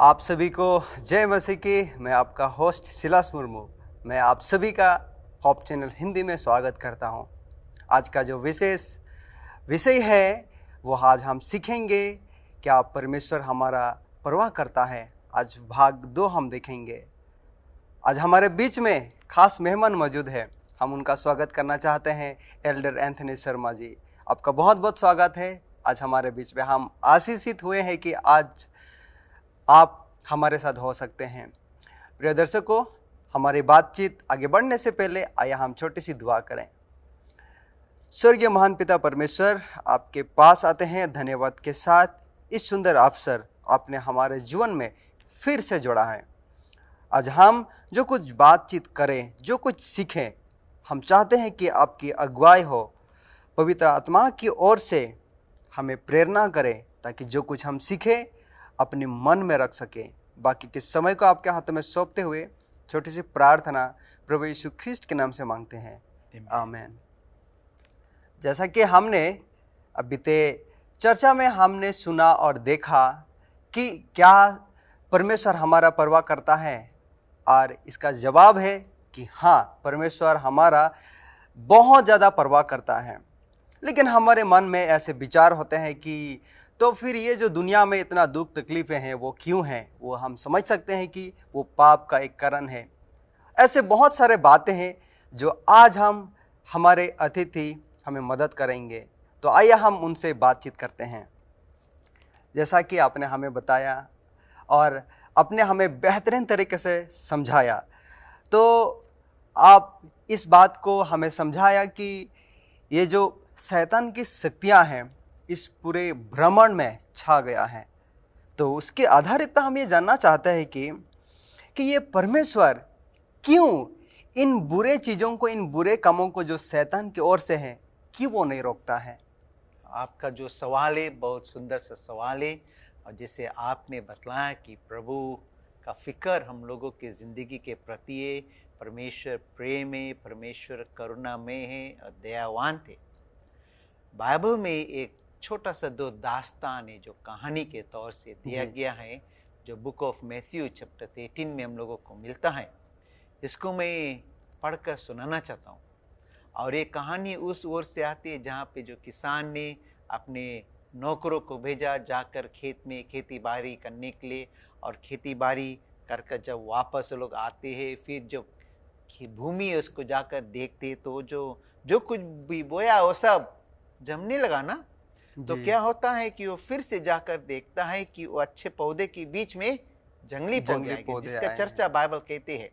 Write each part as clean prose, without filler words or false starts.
आप सभी को जय मसीह की। मैं आपका होस्ट सिलास मुर्मू। मैं आप सभी का होप चैनल हिंदी में स्वागत करता हूं। आज का जो विशेष विषय है वो आज हम सीखेंगे क्या परमेश्वर हमारा परवाह करता है। आज भाग 2 हम देखेंगे। आज हमारे बीच में खास मेहमान मौजूद है। हम उनका स्वागत करना चाहते हैं। एल्डर एंथनी शर्मा जी, आपका बहुत बहुत स्वागत है। आज हमारे बीच में हम आशीषित हुए हैं कि आज आप हमारे साथ हो सकते हैं। प्रिय दर्शकों, हमारी बातचीत आगे बढ़ने से पहले आइए हम छोटी सी दुआ करें। स्वर्गीय महान पिता परमेश्वर, आपके पास आते हैं धन्यवाद के साथ। इस सुंदर अवसर आपने हमारे जीवन में फिर से जोड़ा है। आज हम जो कुछ बातचीत करें, जो कुछ सीखें, हम चाहते हैं कि आपकी अगुवाई हो। पवित्र आत्मा की ओर से हमें प्रेरणा करें ताकि जो कुछ हम सीखें अपने मन में रख सके। बाकी के समय को आपके हाथों में सौंपते हुए छोटी सी प्रार्थना प्रभु यीशु ख्रिस्ट के नाम से मांगते हैं, आमीन। जैसा कि हमने बीते चर्चा में हमने सुना और देखा कि क्या परमेश्वर हमारा परवाह करता है, और इसका जवाब है कि हाँ, परमेश्वर हमारा बहुत ज़्यादा परवाह करता है। लेकिन हमारे मन में ऐसे विचार होते हैं कि तो फिर ये जो दुनिया में इतना दुख तकलीफ़ें हैं वो क्यों हैं। वो हम समझ सकते हैं कि वो पाप का एक कारण है। ऐसे बहुत सारे बातें हैं जो आज हम हमारे अतिथि हमें मदद करेंगे। तो आइए हम उनसे बातचीत करते हैं। जैसा कि आपने हमें बताया और आपने हमें बेहतरीन तरीके से समझाया, तो आप इस बात को हमें समझाया कि ये जो शैतान की शक्तियाँ हैं इस पूरे ब्रह्मांड में छा गया है। तो उसके आधारित हम ये जानना चाहते हैं कि ये परमेश्वर क्यों इन बुरे चीज़ों को, इन बुरे कामों को जो शैतान की ओर से है, क्यों वो नहीं रोकता है। आपका जो सवाल है बहुत सुंदर सा सवाल है। और जैसे आपने बतलाया कि प्रभु का फिक्र हम लोगों की ज़िंदगी के प्रति है, परमेश्वर प्रेम है, परमेश्वर करुणा में है और दयावान थे। बाइबल में एक छोटा सा दो दास्तान है जो कहानी के तौर से दिया गया है, जो बुक ऑफ मैथ्यू चैप्टर 13 में हम लोगों को मिलता है। इसको मैं पढ़कर सुनाना चाहता हूँ। और ये कहानी उस ओर से आती है जहाँ पे जो किसान ने अपने नौकरों को भेजा जाकर खेत में खेती बाड़ी करने के लिए, और खेती बाड़ी कर कर जब वापस लोग आते हैं, फिर जो भूमि है उसको जाकर देखते हैं, तो जो कुछ भी बोया वो सब जमने लगा ना। तो क्या होता है कि वो फिर से जाकर देखता है कि वो अच्छे पौधे के बीच में जंगली पौधे आएंगे, जिसका चर्चा बाइबल कहते हैं।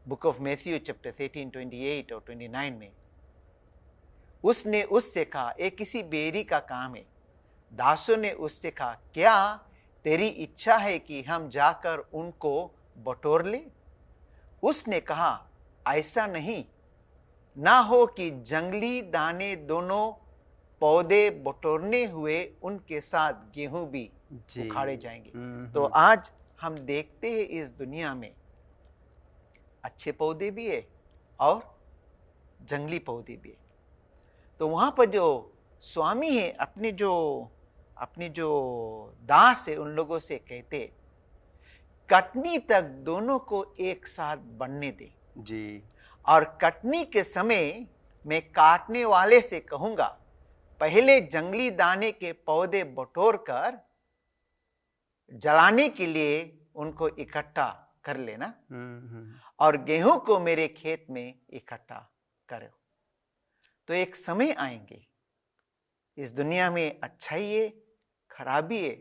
बुक ऑफ मैथ्यू चैप्टर 13, 28 और 29 में उसने उससे कहा, ये किसी बेरी का काम है। दासों ने उससे कहा, क्या तेरी इच्छा है कि हम जाकर उनको बटोर ले? उसने कहा, ऐसा नहीं, ना हो कि जंगली दाने दोनों पौधे बटोरने हुए उनके साथ गेहूं भी उखाड़े जाएंगे। तो आज हम देखते हैं इस दुनिया में अच्छे पौधे भी है और जंगली पौधे भी है। तो वहां पर जो स्वामी है अपने जो दास है उन लोगों से कहते, कटनी तक दोनों को एक साथ बनने दे जी, और कटनी के समय मैं काटने वाले से कहूंगा, पहले जंगली दाने के पौधे बटोर कर जलाने के लिए उनको इकट्ठा कर लेना, और गेहूं को मेरे खेत में इकट्ठा करो। तो एक समय आएंगे इस दुनिया में अच्छाई है, खराबी है,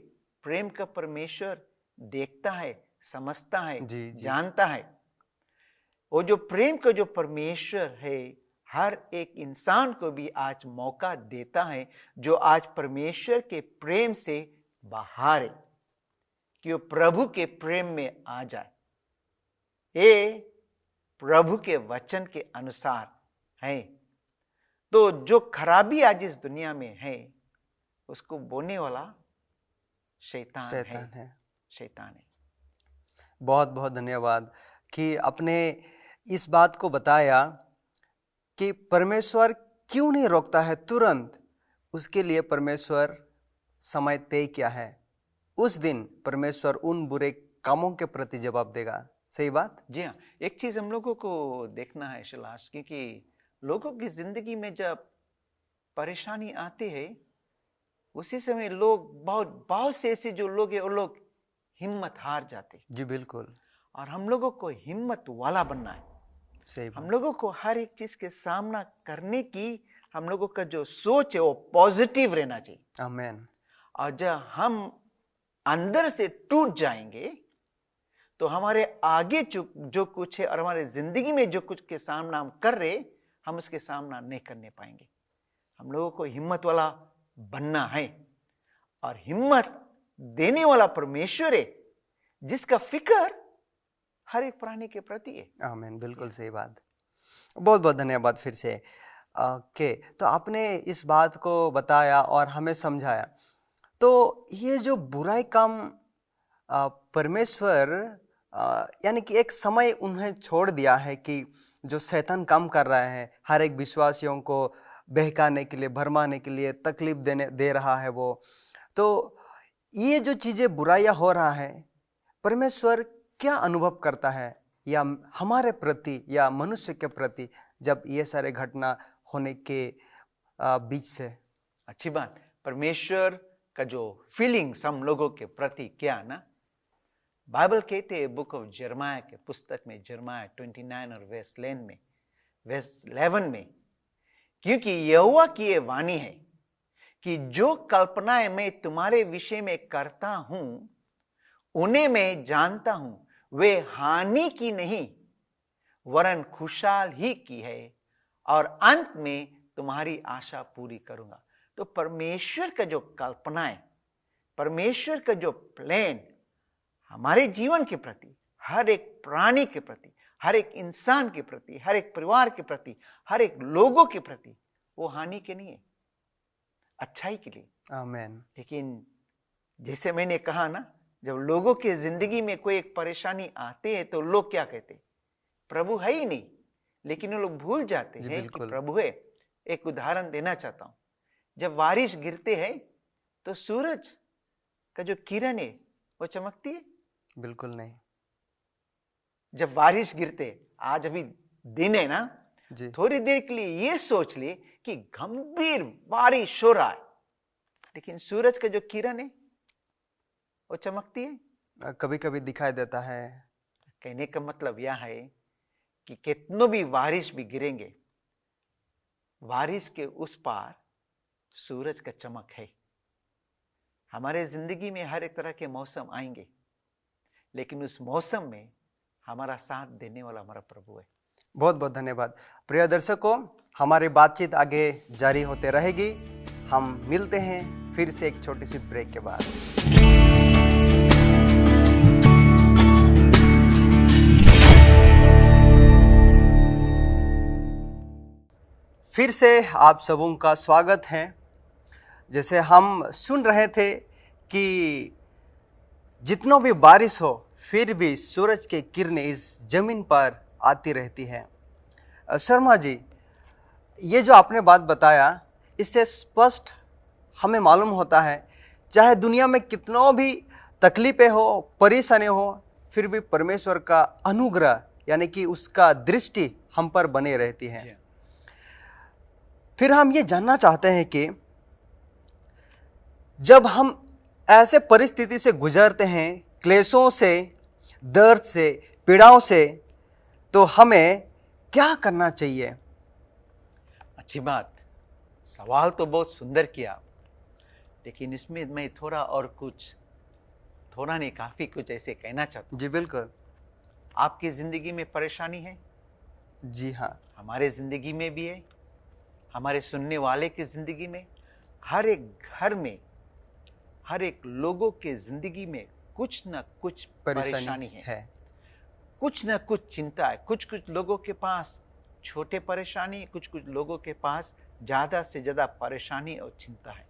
प्रेम का परमेश्वर देखता है, समझता है, जानता है। वो जो प्रेम का जो परमेश्वर है हर एक इंसान को भी आज मौका देता है, जो आज परमेश्वर के प्रेम से बाहर है, कि वो प्रभु के प्रेम में आ जाए। ये प्रभु के वचन के अनुसार है। तो जो खराबी आज इस दुनिया में है उसको बोने वाला शैतान है। बहुत बहुत धन्यवाद कि आपने इस बात को बताया कि परमेश्वर क्यों नहीं रोकता है तुरंत। उसके लिए परमेश्वर समय तय किया है। उस दिन परमेश्वर उन बुरे कामों के प्रति जवाब देगा। सही बात? जी हाँ, एक चीज हम लोगों को देखना है शिलास, क्योंकि लोगों की जिंदगी में जब परेशानी आती है उसी समय लोग बहुत बहुत से ऐसे जो लोग हैं वो लोग हिम्मत हार जाते हैं। जी बिल्कुल, और हम लोगों को हिम्मत वाला बनना है। सही हम बात। लोगों को हर एक चीज के सामना करने की हम लोगों का जो सोच है वो पॉजिटिव रहना चाहिए। आमेन। और जब हम अंदर से टूट जाएंगे तो हमारे आगे जो कुछ है और हमारे जिंदगी में जो कुछ के सामना हम कर रहे, हम उसके सामना नहीं करने पाएंगे। हम लोगों को हिम्मत वाला बनना है और हिम्मत देने वाला परमेश्वर है जिसका फिक्र हर एक प्राणी के प्रति है। आमेन, बिल्कुल सही बात। बहुत बहुत धन्यवाद फिर से। के तो आपने इस बात को बताया और हमें समझाया। तो ये जो बुराई काम परमेश्वर यानी कि एक समय उन्हें छोड़ दिया है कि जो शैतान काम कर रहा है हर एक विश्वासियों को बहकाने के लिए, भरमाने के लिए, तकलीफ दे रहा है वो। तो ये जो चीज़ें बुराइयां हो रहा है, परमेश्वर क्या अनुभव करता है या हमारे प्रति या मनुष्य के प्रति जब ये सारे घटना होने के बीच से? अच्छी बात। परमेश्वर का जो फीलिंग्स हम लोगों के प्रति क्या ना, बाइबल कहते हैं बुक ऑफ जर्माया के पुस्तक में, जर्माया 29 और वर्स 11 में, क्योंकि यहोवा की ये वाणी है कि जो कल्पनाएं मैं तुम्हारे विषय में करता हूं उन्हें मैं जानता हूं, वे हानि की नहीं वरन खुशहाल ही की है और अंत में तुम्हारी आशा पूरी करूंगा। तो परमेश्वर का जो कल्पनाएं, परमेश्वर का जो प्लान हमारे जीवन के प्रति, हर एक प्राणी के प्रति, हर एक इंसान के प्रति, हर एक परिवार के प्रति, हर एक लोगों के प्रति, वो हानि के नहीं है, अच्छाई के लिए। आमेन। लेकिन जैसे मैंने कहा ना, जब लोगों की जिंदगी में कोई एक परेशानी आते है तो लोग क्या कहते, प्रभु है ही नहीं। लेकिन वो लोग भूल जाते हैं कि प्रभु है। एक उदाहरण देना चाहता हूं। जब बारिश गिरते हैं तो सूरज का जो किरण है वो चमकती है? बिल्कुल नहीं। जब बारिश गिरते, आज अभी दिन है ना जी, थोड़ी देर के लिए ये सोच ले कि गंभीर बारिश हो रहा है, लेकिन सूरज का जो किरण है वो चमकती है? कभी कभी दिखाई देता है। कहने का मतलब यह है कि कितनों भी बारिश भी गिरेंगे, बारिश के उस पार सूरज का चमक है। हमारे जिंदगी में हर एक तरह के मौसम आएंगे, लेकिन उस मौसम में हमारा साथ देने वाला हमारा प्रभु है। बहुत बहुत धन्यवाद। प्रिय दर्शकों, हमारी बातचीत आगे जारी होते रहेगी। हम मिलते हैं फिर से एक छोटी सी ब्रेक के बाद। फिर से आप सबों का स्वागत है। जैसे हम सुन रहे थे कि जितनों भी बारिश हो फिर भी सूरज की किरणें इस जमीन पर आती रहती है। शर्मा जी, ये जो आपने बात बताया इससे स्पष्ट हमें मालूम होता है चाहे दुनिया में कितनों भी तकलीफें हो, परेशानी हो, फिर भी परमेश्वर का अनुग्रह यानी कि उसका दृष्टि हम पर बने रहती है। फिर हम ये जानना चाहते हैं कि जब हम ऐसे परिस्थिति से गुजरते हैं, क्लेशों से, दर्द से, पीड़ाओं से, तो हमें क्या करना चाहिए? अच्छी बात। सवाल तो बहुत सुंदर किया, लेकिन इसमें मैं थोड़ा नहीं काफी कुछ ऐसे कहना चाहता हूं। जी बिल्कुल। आपकी जिंदगी में परेशानी है? जी हाँ। हमारे जिंदगी में भी है, हमारे सुनने वाले की जिंदगी में, हर एक घर में, हर एक लोगों के जिंदगी में कुछ ना कुछ परेशानी है। कुछ ना कुछ चिंता है। कुछ कुछ लोगों के पास छोटे परेशानी, कुछ कुछ लोगों के पास ज्यादा से ज्यादा परेशानी और चिंता है।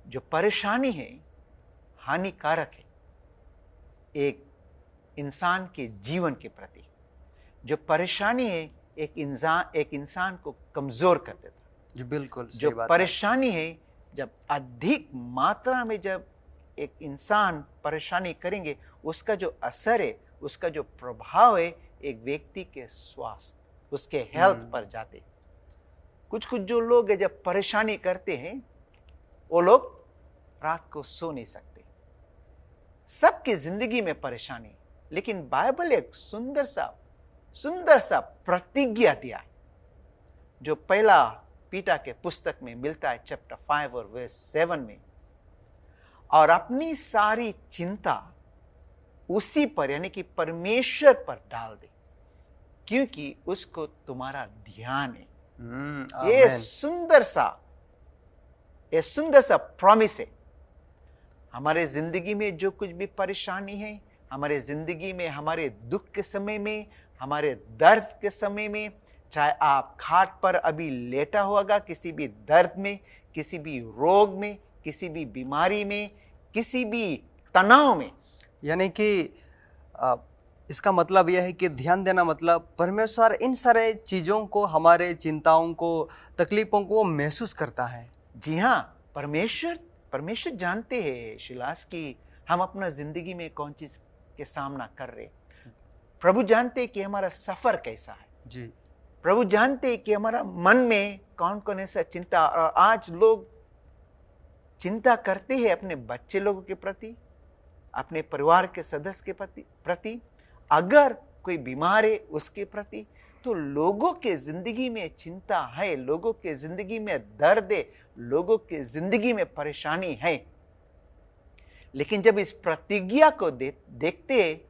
जो परेशानी है हानिकारक है एक इंसान के जीवन के प्रति। जो परेशानी है एक इंसान को कमजोर कर देता है। जी बिल्कुल। जो परेशानी है जब अधिक मात्रा में जब एक इंसान परेशानी करेंगे, उसका जो असर है, उसका जो प्रभाव है, एक व्यक्ति के स्वास्थ्य, उसके हेल्थ पर जाते। कुछ कुछ जो लोग है जब परेशानी करते हैं, वो लोग रात को सो नहीं सकते। सबकी जिंदगी में परेशानी, लेकिन बाइबल एक सुंदर सा प्रतिज्ञा दिया, जो पहला पीटा के पुस्तक में मिलता है, चैप्टर 5 और वर्स 7 में। और अपनी सारी चिंता उसी पर, यानी कि परमेश्वर पर डाल दे, क्योंकि उसको तुम्हारा ध्यान है। ये सुंदर सा प्रॉमिस है। हमारे जिंदगी में जो कुछ भी परेशानी है, हमारे जिंदगी में, हमारे दुख के समय में, हमारे दर्द के समय में, चाहे आप खाट पर अभी लेटा होगा, किसी भी दर्द में, किसी भी रोग में, किसी भी बीमारी में, किसी भी तनाव में, यानी कि इसका मतलब यह है कि ध्यान देना मतलब परमेश्वर इन सारे चीज़ों को, हमारे चिंताओं को, तकलीफों को वो महसूस करता है। जी हाँ, परमेश्वर जानते हैं शिलास की हम अपना जिंदगी में कौन चीज के सामना कर रहे। प्रभु जानते हैं कि हमारा सफर कैसा है। जी, प्रभु जानते हैं कि हमारा मन में कौन कौन ऐसा चिंता। और आज लोग चिंता करते हैं अपने बच्चे लोगों के प्रति, अपने परिवार के सदस्य के प्रति, अगर कोई बीमार है उसके प्रति। तो लोगों के जिंदगी में चिंता है, लोगों के जिंदगी में दर्द है, लोगों के जिंदगी में परेशानी है। लेकिन जब इस प्रतिज्ञा को देखते,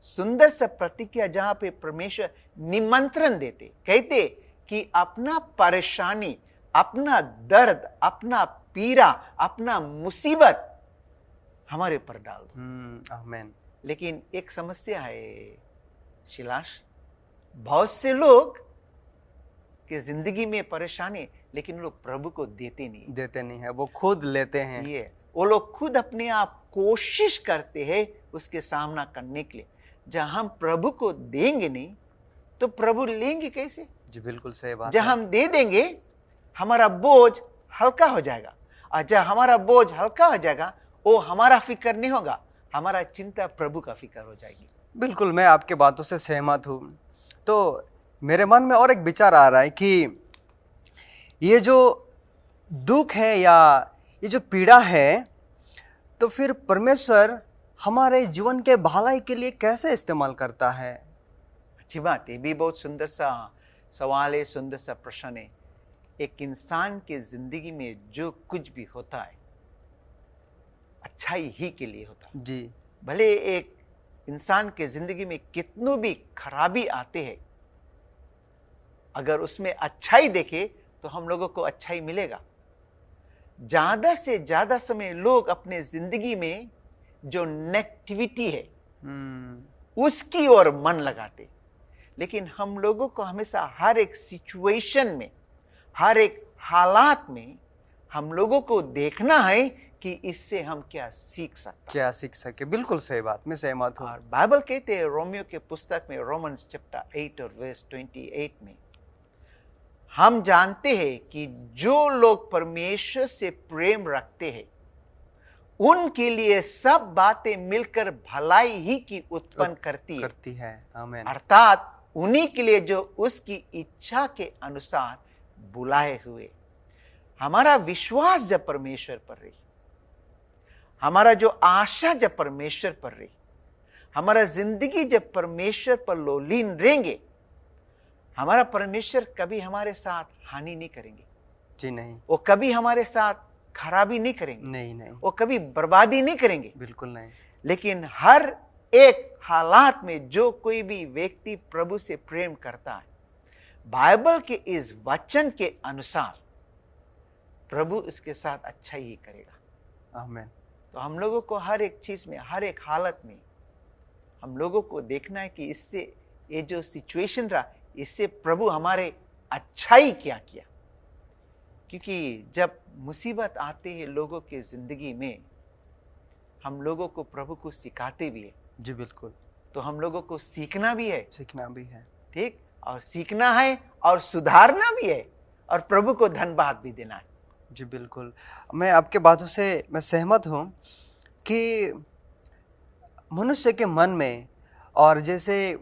सुंदर सा प्रतिज्ञा जहां पे परमेश्वर निमंत्रण देते, कहते कि अपना परेशानी, अपना दर्द, अपना पीड़ा, अपना मुसीबत हमारे ऊपर डाल दो। आमीन। लेकिन एक समस्या है शिलाश, बहुत से लोग के जिंदगी में परेशानी, लेकिन लोग प्रभु को देते नहीं है, वो खुद लेते हैं। ये वो लोग खुद अपने आप कोशिश करते हैं उसके सामना करने के लिए। जब हम प्रभु को देंगे नहीं तो प्रभु लेंगे कैसे? जी बिल्कुल सही बात। जब हम दे देंगे हमारा बोझ हल्का हो जाएगा, और जब हमारा बोझ हल्का हो जाएगा वो हमारा फिक्र नहीं होगा, हमारा चिंता प्रभु का फिक्र हो जाएगी। बिल्कुल, मैं आपके बातों से सहमत हूँ। तो मेरे मन में और एक विचार आ रहा है कि ये जो दुख है या ये जो पीड़ा है, तो फिर परमेश्वर हमारे जीवन के भलाई के लिए कैसे इस्तेमाल करता है? अच्छी बात है, भी बहुत सुंदर सा सवाल है, सुंदर सा प्रश्न है। एक इंसान के जिंदगी में जो कुछ भी होता है अच्छाई ही के लिए होता है। जी, भले एक इंसान के जिंदगी में कितनों भी खराबी आते हैं, अगर उसमें अच्छाई देखे तो हम लोगों को अच्छाई मिलेगा। ज्यादा से ज्यादा समय लोग अपने जिंदगी में जो नेगेटिविटी है उसकी ओर मन लगाते, लेकिन हम लोगों को हमेशा हर एक सिचुएशन में, हर एक हालात में हम लोगों को देखना है कि इससे हम क्या सीख सके। बिल्कुल सही बात, मैं सहमत हूँ। और बाइबल कहते हैं रोमियो के पुस्तक में, रोमन्स चैप्टर 8 और वर्स 28 में, हम जानते हैं कि जो लोग परमेश्वर से प्रेम रखते हैं उनके लिए सब बातें मिलकर भलाई ही की उत्पन्न करती है। आमीन। अर्थात उन्हीं के लिए जो उसकी इच्छा के अनुसार बुलाए हुए। हमारा विश्वास जब परमेश्वर पर रही, हमारा जो आशा जब परमेश्वर पर रही, हमारा जिंदगी जब परमेश्वर पर लोलीन रहेंगे, हमारा परमेश्वर कभी हमारे साथ हानि नहीं करेंगे। जी नहीं, वो कभी हमारे साथ खराबी नहीं करेंगे। नहीं, वो कभी बर्बादी नहीं करेंगे। बिल्कुल नहीं। लेकिन हर एक हालात में जो कोई भी व्यक्ति प्रभु से प्रेम करता है, बाइबल के इस वचन के अनुसार प्रभु इसके साथ अच्छा ही करेगा। आमीन। तो हम लोगों को हर एक चीज में, हर एक हालत में हम लोगों को देखना है कि इससे, ये जो सिचुएशन रहा, इससे प्रभु हमारे अच्छाई क्या किया। क्योंकि जब मुसीबत आते हैं लोगों के जिंदगी में, हम लोगों को प्रभु को सिखाते भी है। जी बिल्कुल। तो हम लोगों को सीखना भी है, ठीक, और सीखना है और सुधारना भी है, और प्रभु को धन्यवाद भी देना है। जी बिल्कुल, मैं आपके बातों से मैं सहमत हूँ कि मनुष्य के मन में, और जैसे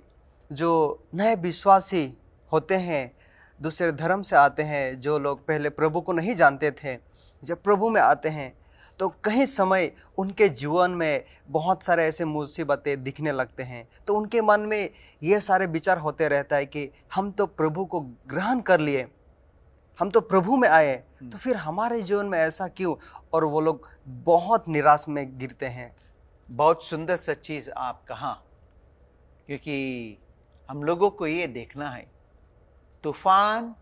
जो नए विश्वासी होते हैं, दूसरे धर्म से आते हैं, जो लोग पहले प्रभु को नहीं जानते थे, जब प्रभु में आते हैं तो कहीं समय उनके जीवन में बहुत सारे ऐसे मुसीबतें दिखने लगते हैं, तो उनके मन में ये सारे विचार होते रहता है कि हम तो प्रभु को ग्रहण कर लिए, हम तो प्रभु में आए, तो फिर हमारे जीवन में ऐसा क्यों, और वो लोग बहुत निराश में गिरते हैं। बहुत सुंदर सा चीज़ आप कहा, क्योंकि हम लोगों को ये देखना है, तूफान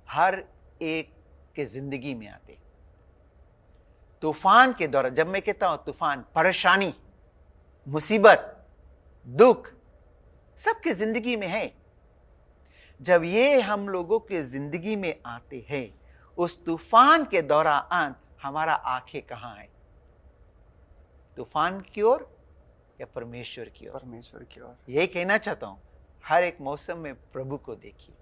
हर एक के जिंदगी में आते। तूफान के दौरान, जब मैं कहता हूं तूफान, परेशानी, मुसीबत, दुख सबके जिंदगी में है। जब ये हम लोगों के जिंदगी में आते हैं, उस तूफान के दौरान हमारा आंखें कहाँ है? तूफान की ओर या परमेश्वर की ओर? परमेश्वर की ओर। यही कहना चाहता हूं, हर एक मौसम में प्रभु को देखिए।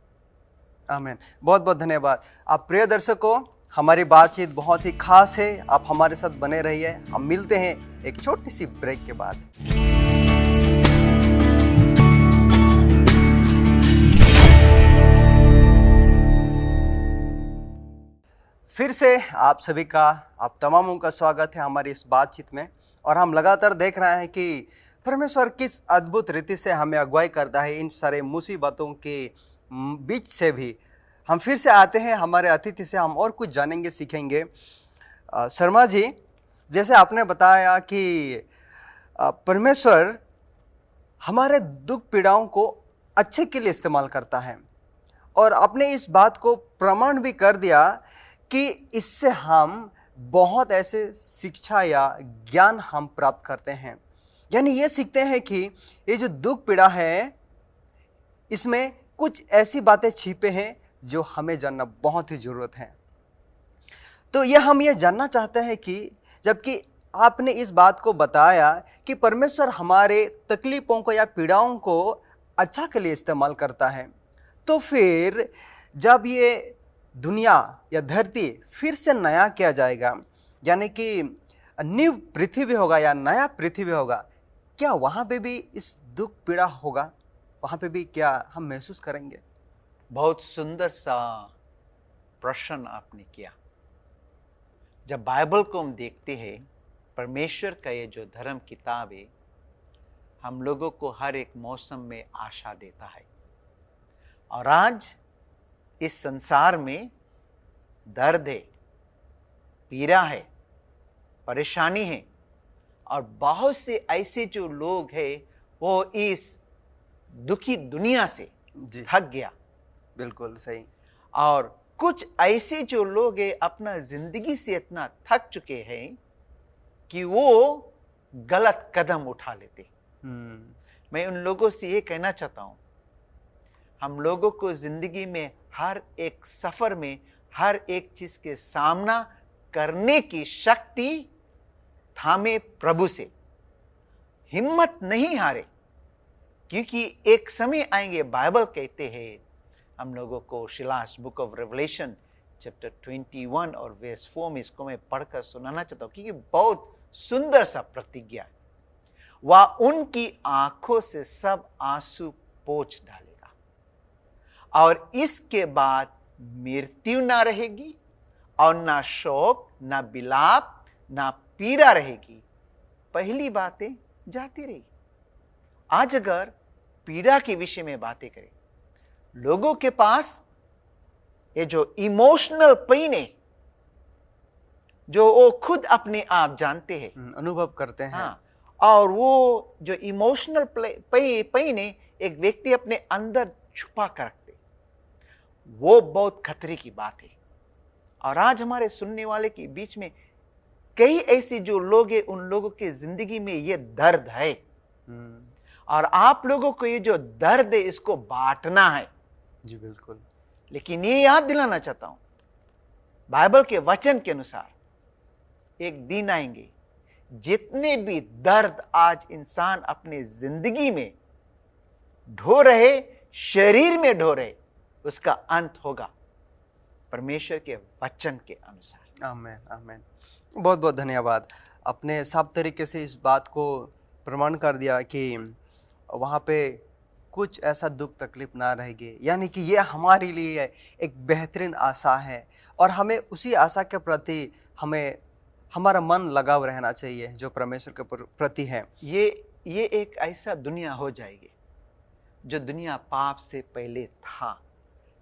आमीन। बहुत बहुत धन्यवाद। आप प्रिय दर्शकों, हमारी बातचीत बहुत ही खास है, आप हमारे साथ बने रहिए। हम मिलते हैं एक छोटी सी ब्रेक के बाद। फिर से आप सभी का, आप तमामों का स्वागत है हमारी इस बातचीत में। और हम लगातार देख रहे हैं कि परमेश्वर किस अद्भुत रीति से हमें अगुवाई करता है इन सारे मुसीबतों के बीच से भी। हम फिर से आते हैं हमारे अतिथि से, हम और कुछ जानेंगे, सीखेंगे। शर्मा जी, जैसे आपने बताया कि परमेश्वर हमारे दुख पीड़ाओं को अच्छे के लिए इस्तेमाल करता है, और आपने इस बात को प्रमाण भी कर दिया कि इससे हम बहुत ऐसे शिक्षा या ज्ञान हम प्राप्त करते हैं। यानी ये सीखते हैं कि ये जो दुख पीड़ा है, इसमें कुछ ऐसी बातें छिपे हैं जो हमें जानना बहुत ही ज़रूरत है। तो हम ये जानना चाहते हैं कि जबकि आपने इस बात को बताया कि परमेश्वर हमारे तकलीफ़ों को या पीड़ाओं को अच्छा के लिए इस्तेमाल करता है, तो फिर जब ये दुनिया या धरती फिर से नया किया जाएगा, यानी कि न्यू पृथ्वी होगा या नया पृथ्वी होगा, क्या वहाँ पे भी इस दुख पीड़ा होगा? वहाँ पे भी क्या हम महसूस करेंगे? बहुत सुंदर सा प्रश्न आपने किया। जब बाइबल को हम देखते हैं, परमेश्वर का ये जो धर्म किताब है, हम लोगों को हर एक मौसम में आशा देता है। और आज इस संसार में दर्द है, पीड़ा है, परेशानी है, और बहुत से ऐसे जो लोग हैं वो इस दुखी दुनिया से थक गया। बिल्कुल सही। और कुछ ऐसे जो लोग हैं अपना जिंदगी से इतना थक चुके हैं कि वो गलत कदम उठा लेते। मैं उन लोगों से ये कहना चाहता हूं, हम लोगों को जिंदगी में हर एक सफर में हर एक चीज के सामना करने की शक्ति थामे प्रभु से, हिम्मत नहीं हारे, क्योंकि एक समय आएंगे, बाइबल कहते हैं हम लोगों को, शिलास बुक ऑफ रेवलेशन चैप्टर 21 और वर्स 4 में, इसको मैं पढ़कर सुनाना चाहता हूँ क्योंकि बहुत सुंदर सा प्रतिज्ञा है। वह उनकी आंखों से सब आंसू पोंछ डालेगा, और इसके बाद मृत्यु ना रहेगी, और ना शोक, ना विलाप, ना पीड़ा रहेगी, पहली बातें जाती रहेगी। आज अगर पीड़ा के विषय में बातें करें, लोगों के पास ये जो इमोशनल पेन है, जो वो खुद अपने आप जानते हैं, अनुभव करते हैं। हाँ, और वो जो इमोशनल पेन है, एक व्यक्ति अपने अंदर छुपा कर रखते, वो बहुत खतरे की बात है। और आज हमारे सुनने वाले के बीच में कई ऐसे जो लोग हैं, उन लोगों के जिंदगी में ये दर्द है, और आप लोगों को ये जो दर्द है इसको बांटना है। जी बिल्कुल। लेकिन ये याद दिलाना चाहता हूं, बाइबल के वचन के अनुसार एक दिन आएंगे, जितने भी दर्द आज इंसान अपने जिंदगी में ढो रहे, शरीर में ढो रहे, उसका अंत होगा परमेश्वर के वचन के अनुसार। आमीन, आमीन। बहुत बहुत धन्यवाद। आपने साफ तरीके से इस बात को प्रमाण कर दिया कि वहाँ पे कुछ ऐसा दुख तकलीफ ना रहेगी, यानी कि ये हमारे लिए एक बेहतरीन आशा है और हमें उसी आशा के प्रति हमें हमारा मन लगाव रहना चाहिए जो परमेश्वर के प्रति है। ये एक ऐसा दुनिया हो जाएगी जो दुनिया पाप से पहले था।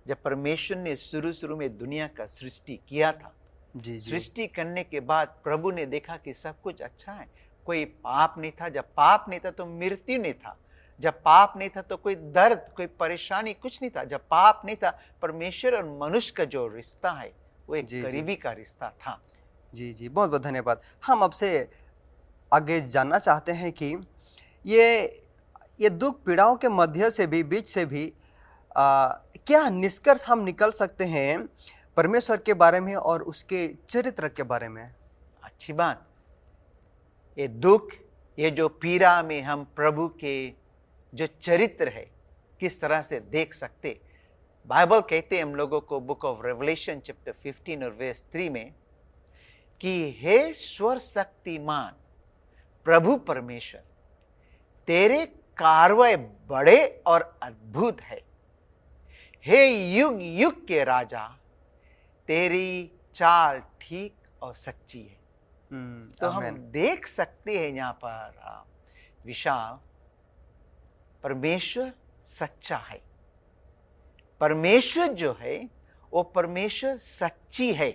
जब परमेश्वर ने शुरू में दुनिया का सृष्टि किया था, जी। सृष्टि करने के बाद प्रभु ने देखा कि सब कुछ अच्छा है, कोई पाप नहीं था। जब पाप नहीं था तो मृत्यु नहीं था, जब पाप नहीं था तो कोई दर्द, कोई परेशानी कुछ नहीं था। जब पाप नहीं था, परमेश्वर और मनुष्य का जो रिश्ता है वो एक करीबी का रिश्ता था। जी, बहुत बहुत धन्यवाद। हम आपसे आगे जानना चाहते हैं कि ये दुख पीड़ाओं के मध्य से भी, बीच से भी क्या निष्कर्ष हम निकल सकते हैं परमेश्वर के बारे में और उसके चरित्र के बारे में? अच्छी बात। ये दुख, ये जो पीड़ा में हम प्रभु के जो चरित्र है किस तरह से देख सकते। बाइबल कहते हैं हम लोगों को बुक ऑफ रेवलेशन चैप्टर 15 और वर्स 3 में कि हे सर्वशक्तिमान प्रभु परमेश्वर, तेरे कार्य बड़े और अद्भुत है। हे युग युग के राजा, तेरी चाल ठीक और सच्ची है। तो हम देख सकते हैं यहाँ पर विशाल, परमेश्वर सच्चा है। परमेश्वर जो है वो परमेश्वर सच्ची है।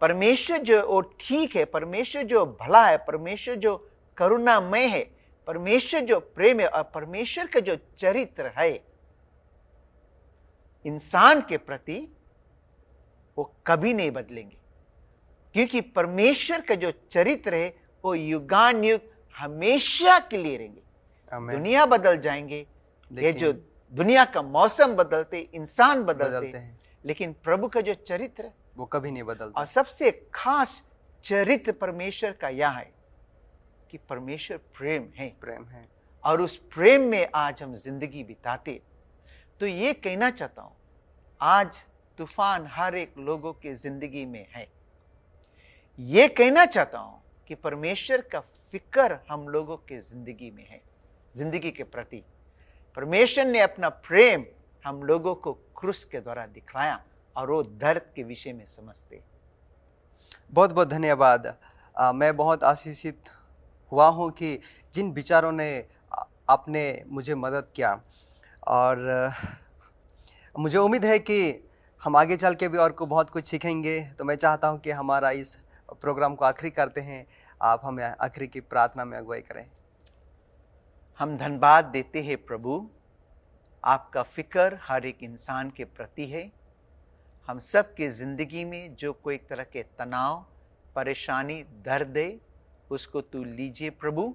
परमेश्वर जो वो ठीक है, परमेश्वर जो भला है, परमेश्वर जो करुणामय है, परमेश्वर जो प्रेम है, और परमेश्वर का जो चरित्र है इंसान के प्रति वो कभी नहीं बदलेंगे, क्योंकि परमेश्वर का जो चरित्र है वो युगान युग हमेशा के लिए रहेंगे। दुनिया बदल जाएंगे, ये जो दुनिया का मौसम बदलते, इंसान बदलते हैं, लेकिन प्रभु का जो चरित्र है वो कभी नहीं बदलता। और सबसे खास चरित्र परमेश्वर का यह है कि परमेश्वर प्रेम है और उस प्रेम में आज हम जिंदगी बिताते। तो ये कहना चाहता हूं, आज तूफान हर एक लोगों की जिंदगी में है। ये कहना चाहता हूं कि परमेश्वर का फिक्र हम लोगों के जिंदगी में है। जिंदगी के प्रति परमेश्वर ने अपना प्रेम हम लोगों को क्रूस के द्वारा दिखाया और वो दर्द के विषय में समझते। बहुत बहुत धन्यवाद। मैं बहुत आशीषित हुआ हूँ कि जिन विचारों ने आपने मुझे मदद किया, और मुझे उम्मीद है कि हम आगे चल के भी और को बहुत कुछ सीखेंगे। तो मैं चाहता हूँ कि हमारा इस प्रोग्राम को आखिरी करते हैं। आप हमें आखिरी की प्रार्थना में अगुवाई करें। हम धन्यवाद देते हैं प्रभु, आपका फिक्र हर एक इंसान के प्रति है। हम सब के ज़िंदगी में जो कोई तरह के तनाव, परेशानी, दर्द है, उसको तू लीजिए प्रभु,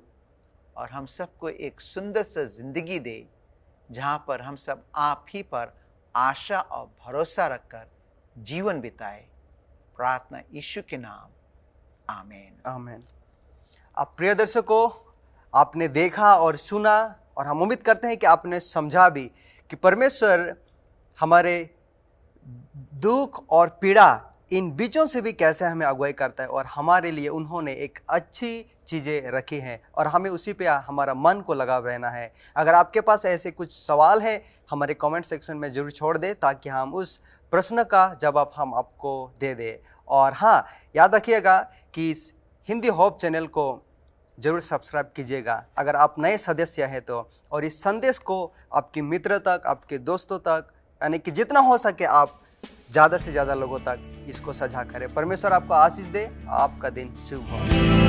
और हम सबको एक सुंदर सा ज़िंदगी दे जहाँ पर हम सब आप ही पर आशा और भरोसा रखकर जीवन बिताए। प्रार्थना यीशु के नाम, आमीन। आमीन। आप प्रिय दर्शकों, आपने देखा और सुना, और हम उम्मीद करते हैं कि आपने समझा भी कि परमेश्वर हमारे दुख और पीड़ा, इन बीचों से भी कैसे हमें अगुवाई करता है, और हमारे लिए उन्होंने एक अच्छी चीज़ें रखी हैं और हमें उसी पे हमारा मन को लगा रहना है। अगर आपके पास ऐसे कुछ सवाल हैं, हमारे कमेंट सेक्शन में ज़रूर छोड़ दें ताकि हम उस प्रश्न का जवाब हम आपको दे दें। और हाँ, याद रखिएगा कि इस हिंदी होप चैनल को ज़रूर सब्सक्राइब कीजिएगा अगर आप नए सदस्य हैं तो, और इस संदेश को आपके मित्र तक, आपके दोस्तों तक, यानी कि जितना हो सके आप ज़्यादा से ज़्यादा लोगों तक इसको साझा करें। परमेश्वर आपको आशीष दे। आपका दिन शुभ हो।